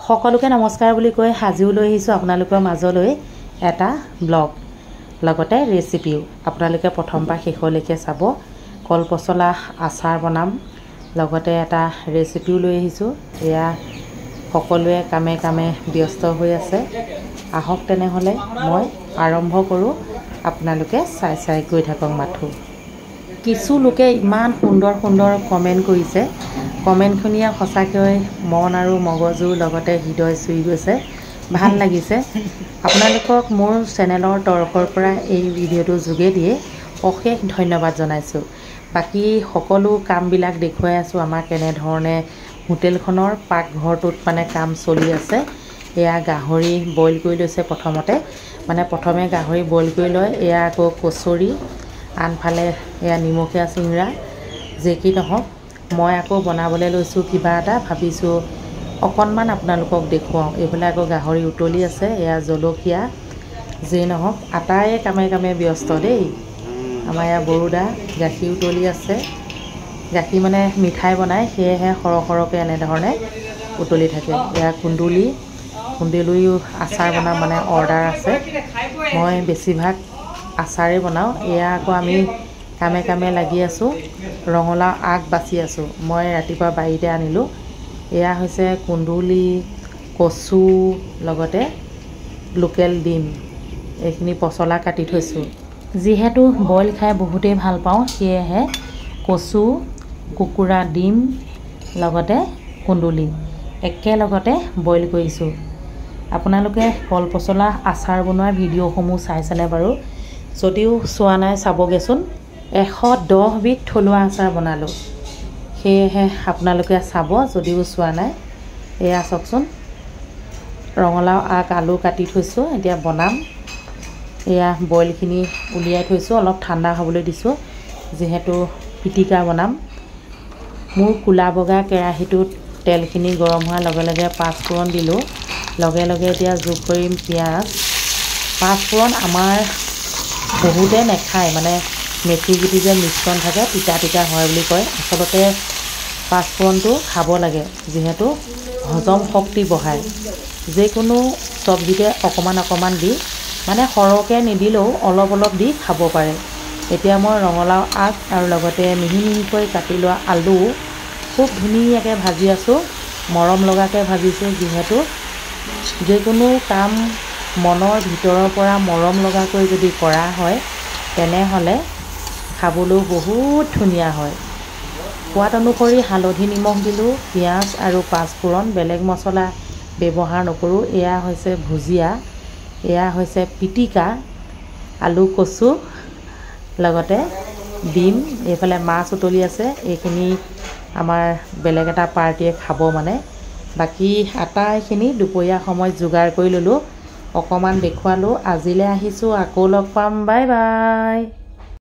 সকলোকে নমস্কাৰ বুলি কৈ হাজিও লৈ আহিছোঁ আপোনালোকৰ মাজলৈ এটা ব্লগ লগতে ৰেচিপিও আপোনালোকে প্ৰথমবাৰ শেষলৈকে চাব কল পচলা আচাৰ বনাম লগতে এটা ৰেচিপিও লৈ আহিছোঁ এয়া সকলোৱে কামে কামে ব্যস্ত হৈ আছে আহক তেনেহলে মই আৰম্ভ কৰোঁ আপোনালোকে চাই গৈ থাকক মাথো কিছু লোকে ইমান সুন্দৰ সুন্দৰ কমেন্ট কৰিছে কমেন্ট শুনিয়া সঁচাকৈ মন আৰু মগজু লগতে হৃদয় চুই গৈছে ভাল লাগিছে আপোনালোকক মোৰ চেনেলৰ তৰফৰ পৰা এই ভিডিঅ'টো যোগেদিয়ে অশেষ ধন্যবাদ জনাইছোঁ বাকি সকলো কামবিলাক দেখুৱাই আছোঁ আমাৰ কেনে ধৰণে হোটেলখনৰ পাকঘৰটোত মানে কাম চলি আছে এয়া গাহৰি বইল কৰি লৈছে প্ৰথমে গাহৰি বইল কৰি লয় এয়া আকৌ কচুৰি আনফালে এয়া নিমখীয়া চিংৰা যে কি নহওক মই আকৌ বনাবলৈ লৈছোঁ কিবা এটা ভাবিছোঁ অকণমান আপোনালোকক দেখুৱাওঁ এইফালে আকৌ গাহৰি উতলি আছে এয়া জলকীয়া যে নহওক আটায়ে কামে কামে ব্যস্ত দেই আমাৰ এয়া বৰুদা গাখীৰ উতলি আছে গাখীৰ মানে মিঠাই বনায় সেয়েহে সৰহকৈ এনেধৰণে উতলি থাকে এয়া কুন্দুলিও আচাৰ বনাম মানে অৰ্ডাৰ আছে মই বেছিভাগ আচাৰে বনাওঁ এয়া আকৌ আমি কামে কামে লাগি আছোঁ ৰঙালাও আগ বাছি আছোঁ মই ৰাতিপুৱা বাৰীতে আনিলোঁ এয়া হৈছে কুন্দুলি কচু লগতে লোকেল ডিম এইখিনি পচলা কাটি থৈছোঁ যিহেতু বইল খাই বহুতেই ভাল পাওঁ সেয়েহে কচু কুকুৰা ডিম লগতে কুন্দুলি একেলগতে বইল কৰিছোঁ আপোনালোকে কল পচলা আচাৰ বনোৱাৰ ভিডিঅ'সমূহ চাইছেনে বাৰু যদিও চোৱা নাই চাবগৈচোন 110 বিধ থলুৱা আচাৰ বনালোঁ সেয়েহে আপোনালোকে চাব যদিও চোৱা নাই এয়া চাওকচোন ৰঙালাও আগ আলু কাটি থৈছোঁ এতিয়া বনাম এয়া বইলখিনি উলিয়াই থৈছোঁ অলপ ঠাণ্ডা হ'বলৈ দিছোঁ যিহেতু পিটিকা বনাম মোৰ কুলা বগা কেৰাহীটোত তেলখিনি গৰম হোৱাৰ লগে লগে পাঁচফোৰণ দিলোঁ লগে লগে এতিয়া যোগ কৰিম পিঁয়াজ পাঁচফোৰণ আমাৰ বহুতে নেখায় মানে মেথি গুটি যে মিশ্ৰণ থাকে তিতা হয় বুলি কয় আচলতে পাঁচফোৰণটো খাব লাগে যিহেতু হজম শক্তি বঢ়ায় যিকোনো চব্জিতে অকণমান দি মানে সৰহকৈ নিদিলেও অলপ দি খাব পাৰে এতিয়া মই ৰঙালাও আগ আৰু লগতে মিহি মিহিকৈ কাটি লোৱা আলু খুব ধুনীয়াকৈ ভাজি আছোঁ মৰম লগাকৈ ভাজিছোঁ যিহেতু যিকোনো কাম মনৰ ভিতৰৰ পৰা মৰম লগাকৈ যদি কৰা হয় তেনেহ'লে খাবলৈ বহুত ধুনীয়া হয় সোৱাদ অনুসৰি হালধি নিমখ দিলোঁ পিঁয়াজ আৰু পাঁচফোৰণ বেলেগ মছলা ব্যৱহাৰ নকৰোঁ এয়া হৈছে ভুজিয়া এয়া হৈছে পিটিকা আলু কচু লগতে ডিম এইফালে মাছ উতলি আছে এইখিনি আমাৰ বেলেগ এটা পাৰ্টিয়ে খাব মানে বাকী আটাইখিনি দুপৰীয়া সময়ত যোগাৰ কৰি ল'লোঁ অকণমান দেখুৱালোঁ আজিলৈ আহিছোঁ আকৌ লগ পাম বাই বাই